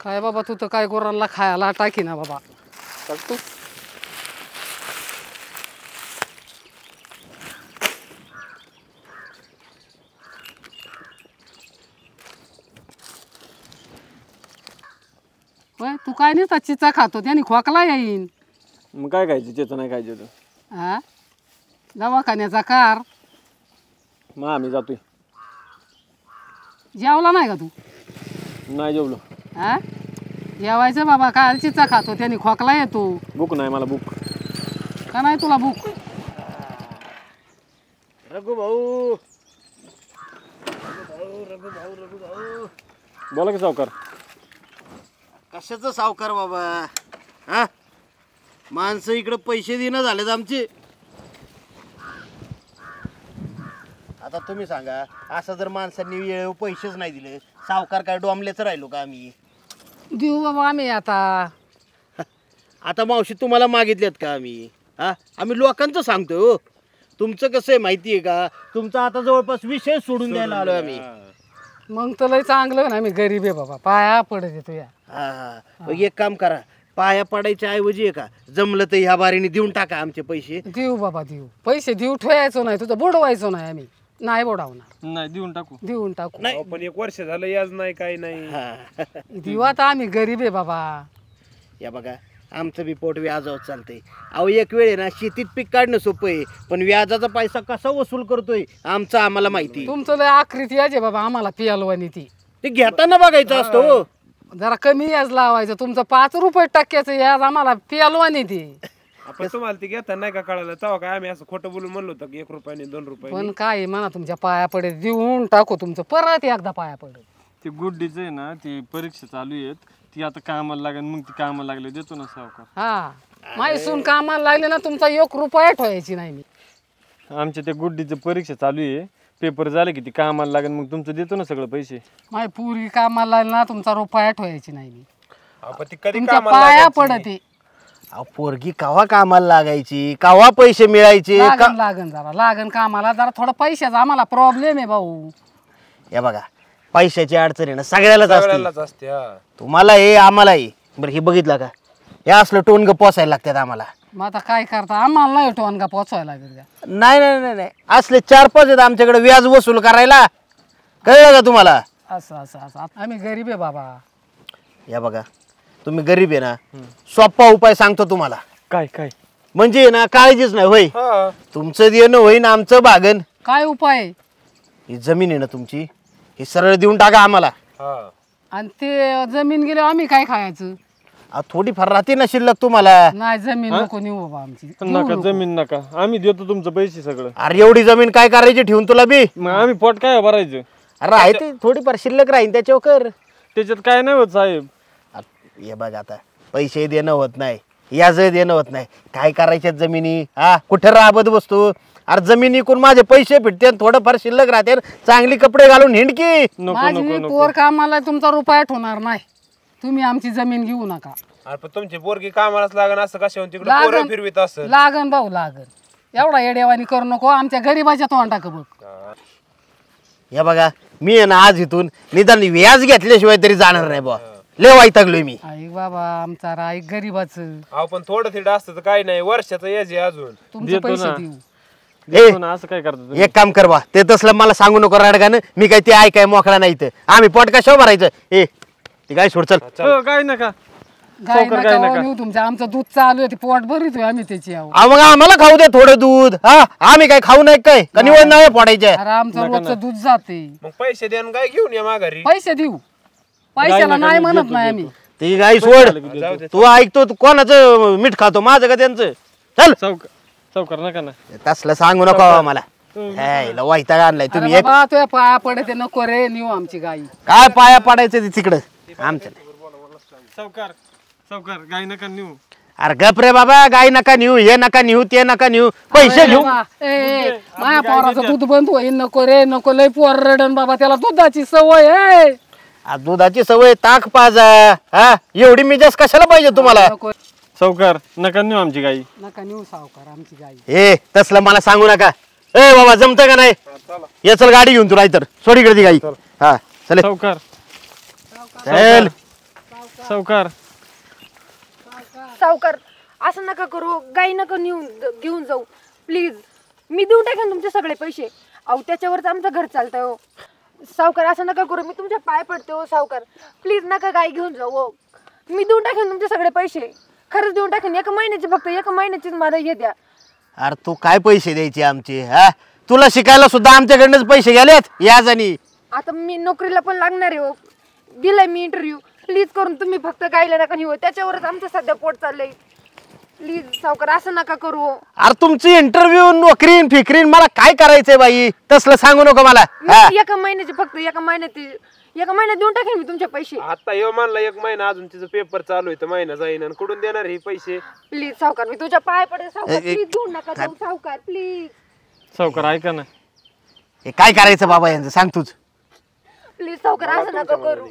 काय बाबा तू तर काय गुरांना खायला टाकी ना बाबा. टाकतो. होय तू काय नाही चिचा खातो त्याने खोकला येईन. मग काय खायचं त्याचं नाही खायचं होतं. हा दवाखान्याचा कार. मग आम्ही जातोय. जेवला नाही का तू? नाही जेवलो. हा जेवायचं बाबा काय चिचा खातो त्याने खोकला येतो. भूक नाही मला भूक. का नाही तुला भूक? रघु भाऊ बोला की सावकार. कशाचं सावकार बाबा हा माणसं इकडे पैसे देणं झालेत आमचे. आता तुम्ही सांगा असं जर माणसांनी वेळेवर पैसेच नाही दिले सावकार काय डोंबलेच राहिलो का आम्ही? देऊ बाबा आम्ही आता. आता मावशी तुम्हाला मागितलेत का आम्ही? हा आम्ही लोकांचं सांगतोय हो. तुमचं कसं आहे माहिती आहे का? तुमचा आता जवळपास विषय सोडून द्यायला आलो आम्ही. मग तर लय चांगलं ना आम्ही गरीब आहे बाबा पाया पडत येतो या. हा मग एक काम करा पाया पडायच्या ऐवजी आहे का जमलं तर ह्या बारीने देऊन टाका आमचे पैसे. देऊ बाबा देऊ पैसे देऊ ठेवायचो नाही तुझं बुडवायचो नाही आम्ही. नाही बुडवणार. नाही देऊन टाकू. देऊन टाकू. नाही पण 1 वर्ष झालं याज नाही काही नाही. हा देऊ आता आम्ही गरीब आहे बाबा. या बघा आमचं बी पोट व्याजावर चालतंय. अहो एक वेळ आहे ना शेतीत पीक काढणं सोपं आहे पण व्याजाचा पैसा कसा वसूल करतोय आमचं आम्हाला माहिती. तुमचं लय आखरीत यायचे बाबा आम्हाला पियालवानी ती. ते घेताना बघायचं असतं हो. जरा कमी याज लावायचं. तुमचं 5 रुपये टक्क्याचं याज आम्हाला पियालवानी ती. आपण तुम्हाला ते घेता नाही का कळालं तेव्हा काय आम्ही असं खोटं बोलून म्हणलो होतं की 1 रुपयाने 2 रुपयाने. पण काय म्हणा तुमच्या पाया पडे देऊन टाकू तुमचं परत एकदा पाया पडे. ते गुड्डीचं आहे ना ती परीक्षा चालू आहेत ती आता कामाला लागेल मग ती कामाला लागले देतो ना सावकार. हा माहिसून कामाला लागले ना तुमचा 1 रुपया ठेवायची नाही मी. आमच्या त्या गुड्डीचं परीक्षा चालू आहे पेपर झाले की ती कामाला लागेल मग तुमचं देतो ना सगळं पैसे. माझी पूर्वी कामाला लागली ना तुमचा रुपया ठेवायची नाही मी. आपण ती कधी तुमच्या कामाला पाया लागायची? पडते. अहो पोरगी कवा कामाला लागायची कवा पैसे मिळायचे लागन जरा लागन कामाला जरा थोडा पैशाचा आम्हाला प्रॉब्लेम आहे भाऊ. हे बघा पैशाची अडचण आहे ना सगळ्यालाच असते. सगळ्यालाच असते हा. तुम्हाला हे आम्हालाही. बरं हे बघितलं का हे असलं टोनग पोसायला लागतात आम्हाला. मग आता काय करता आम्हाला नाही टोनगा पोचवायला लागेल का? नाही नाही नाही नाही असले 4-5 आहेत आमच्याकडे व्याज वसूल करायला. कळलं का तुम्हाला? असं असं असं आम्ही गरीब आहे बाबा. या बघा तुम्ही गरीब आहे ना सोपा उपाय सांगतो तुम्हाला. काय काय म्हणजे ना काळजीच नाही होय. हा. तुमचं देणं होईन आमचं भागन. काय उपाय आहे? ही जमीन आहे ना तुमची ही सरळ देऊन टाका आम्हाला. हा. आणि ते जमीन गेले आम्ही काय खायचं? थोडीफार राहते ना शिल्लक तुम्हाला. नाही जमीन नको नेऊ बाबा आमची. नका जमीन नका आम्ही देतो तुमचं पैसे सगळं. अरे एवढी जमीन काय करायची ठेवून तुला बी? मग आम्ही पोट काय भरायचं? अरे आहे ते थोडीफार शिल्लक राहीन त्याच्यावर कर. त्याच्यात काय नाही होत साहेब. हे बघ आता पैसे देणं होत नाही याज देणं होत नाही काय करायच्यात जमिनी? हा कुठे राबत बसतो? अरे जमिनी इकून माझे पैसे भेटते थोडंफार शिल्लक राहते चांगली कपडे घालून हिंडकी. नको माझी नको पोर कामाला तुमचा रुपया ठेवणार नाही. तुम्ही आमची जमीन घेऊ नका. अरे पण तुमची पोरगी कामालाच लागण असं कशावर तिकडे पोरं फिरवीत असं. लागन भाऊ लागन एवढा येडेवानी करू नको आमच्या गरीबाच्या तोंडाक बघ. हे बघा मी आहे ना आज इथून निदान व्याज घेतल्याशिवाय तरी जाणार नाही बा. लय वैतागलोय मी. ऐक बाबा आमचा राय गरीबाचं. अहो पण थोडं थिडं असतं तर काही नाही वर्षाचं याच आहे अजून. तुमचे देतो पैसे ना. देऊ. देतो ना असं काय करता तुम्ही? एक काम कर बा ते तसलं मला सांगू नको राडगानं. मी काय ते ऐकाय मोकळा नाही तर आम्ही पोट कशावर भरायचं? ए ती काय सोड चल. हो, काय नका गाय सावकार नका गाय हो नका. नेऊ तुमच्या आमचं दूध चालू आहे ते पोट भरितोय आम्ही त्याची आहो. मग आम्हाला खाऊ दे थोडं दूध. हा आम्ही काय खाऊ नाही काय का निवड नाही फोडायचे? अरे आमचं रोजचं दूध जाते. मग पैसे द्या आणि काय घेऊन या माघारी. पैसे देऊ पैशाला नाही म्हणत नाही आम्ही. ती गाई सोड. तू ऐकतो तू कोणाचं मीठ खातो माझं का त्यांचं? चल सावकार सावकार नका ना. तसलं सांगू नको मला. वैताग आणलाय अरे तुम्ही. एक बाबा तुझ्या पाया पडते नको रे नेऊ आमची गाई. काय पाया पडायचं ते तिकडं आमचं नाही. सावकार सावकार गाय नका नेऊ. अरे गप रे बाबा गाय नका नेऊ हे नका नेऊ ते नका नेऊ पैसे घेऊ. माझ्या पोराचं दूध बंद होईल नको रे नको लय पोर रडन बाबा त्याला दुधाची सवय आहे. दुधाची सवय ताक पाजा. हा एवढी मिजाज कशाला पाहिजे तुम्हाला? नको सावकार नका नेऊ आमची गाई. नका नेऊ सावकार आमची गाई. ए तसलं मला सांगू नका. ए बाबा जमतं का नाही? ये चल गाडी घेऊन तू राहतर सोडीकडे ती गाई. हा चल सावकार चल सावकार सावकार असं नका करू, गाई नका घेऊन जाऊ प्लीज. मी देऊन टाकेन तुमचे सगळे पैसे. अहो त्याच्यावरच आमचं घर चालतंय हो सावकार. असं नका करू, मी तुमच्या पाय पडते हो सावकार. प्लीज नका गाई घेऊन जाऊ हो. मी देऊन टाकेन तुमचे सगळे पैसे, खरंच देऊन टाकेन. एका महिन्याचे, फक्त एका महिन्याचीच मला हे द्या. अरे तू काय पैसे द्यायचे आमचे? हा, तुला शिकायला सुद्धा आमच्याकडनंच पैसे गेलेत याजनी. आता मी नोकरीला पण लागणार आहे हो. दिलाय मी इंटरव्ह्यू. प्लीज करून तुम्ही फक्त गायला नका नेऊ, त्याच्यावरच आमचं सध्या पोट चाललंय. प्लीज सावकार असं नका करू. अरे तुमची इंटरव्ह्यू, नोकरीन फिकरीन मला काय करायचंय बाई? तसलं सांगू नको मला. मी एका महिन्याचे, फक्त एका महिन्यात देऊन टाकेन मी तुमचे पैसे. आता येऊ म्हणला 1 महिना, अजून तिचं पेपर चालू आहे तर महिना जाईन, आणि कुठून देणार हे पैसे? प्लीज सावकार, मी तुझ्या पाय पडते सावकार. प्लीज देऊ नका जाऊ सावकार, प्लीज. सावकार ऐका ना, हे काय करायचं बाबा यांचं सांग तूच. प्लीज सावकार असं नका करू.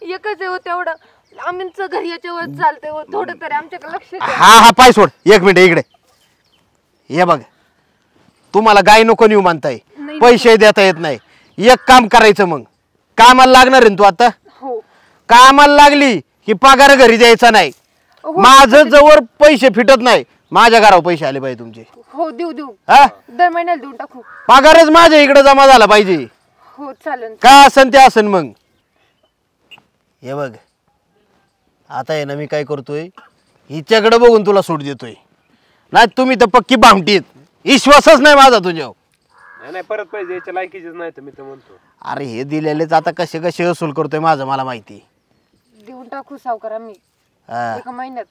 एकच आहे हो तेवढं, आमचं घर याच्यावर चालतंय हो. थोडं तरी आमच्याकडे लक्ष द्या. हा पाय सोड, 1 मिनिट इकडे ये बघ. तुम्हाला गाय नको नेऊ म्हणताय, पैसे देता येत नाही. एक काम करायचं, मग कामाला लागणार आहे ना तू आता? हो कामाला लागली की पगार घरी द्यायचा नाही. माझं जवळ पैसे फिटत नाही, माझ्या घरावर पैसे आले पाहिजे तुमचे. हो देऊ हा, दर महिन्याला देऊन टाकू. पगारच माझ्या इकडे जमा झाला पाहिजे. हो चालेल. काय असन ते असन. मग हे बघ, आता आहे ना, मी काय करतोय, हिच्याकडे बघून तुला सूट देतोय. नाही तुम्ही तर पक्की भामटीत, विश्वासच नाही माझा तुझ्यावर. नाही परत पैसे द्यायच्या लायकीचेच नाही तर मी तर म्हणतो. अरे हे दिलेलेच आता कसे कसे वसूल करतोय माझं मला माहिती. देऊन टाकू सावकार आम्ही हा, एका महिन्यात.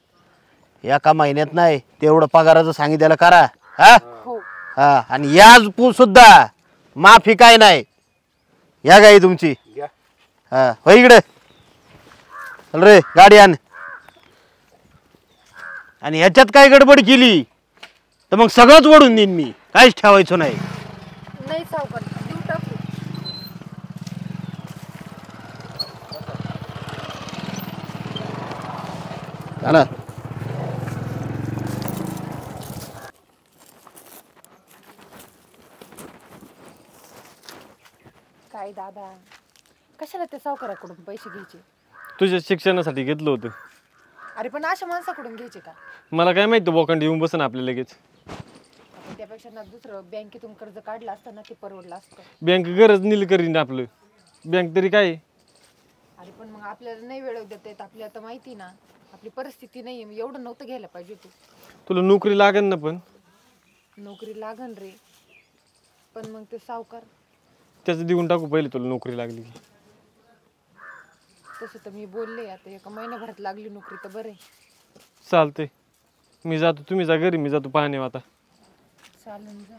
एका महिन्यात नाही, तेवढं पगाराचं सांगितलेलं करा. हा हो हा, आणि याज सुद्धा माफी काय नाही. या गाई तुमची. घ्या. हा हो, इकडे चल रे, गाडी आण. आणि ह्याच्यात काय गडबड केली तर मग सगळंच ओढून देईन मी, काहीच ठेवायचं नाही. नाही सावकार देऊन टाकू. चला. काय दादा, कशाला त्या सावकाराकडून पैसे घ्यायचे? तुझ्या शिक्षणासाठी घेतलं होतं. अरे पण अशा माणसाकडून घ्यायचे का? मला काय माहिती बोकांड येऊन बसन आपल्या लगेच. आपण त्यापेक्षा ना दुसरं बँकेतून कर्ज काढलं असतं ना, ते परवडलं असतं. बँक गरज नील करीन आपलं, बँक तरी काय. अरे पण मग आपल्याला नाही वेळ देता येत. आपल्याला तर माहिती ना आपली परिस्थिती नाही. एवढं नव्हतं घ्यायला पाहिजे तू. तुला नोकरी लागेल ना, पण नोकरी लागन रे, पण मग ते सावकार. त्याचं देऊन टाकू पहिले तुला नोकरी लागली की. तसं तर मी बोलले, आता एका महिन्याभरात लागली नोकरी तर बरं आहे. चालतंय, मी जातो, तुम्ही जा घरी, मी जातो पाहणे आता. चालेल जा.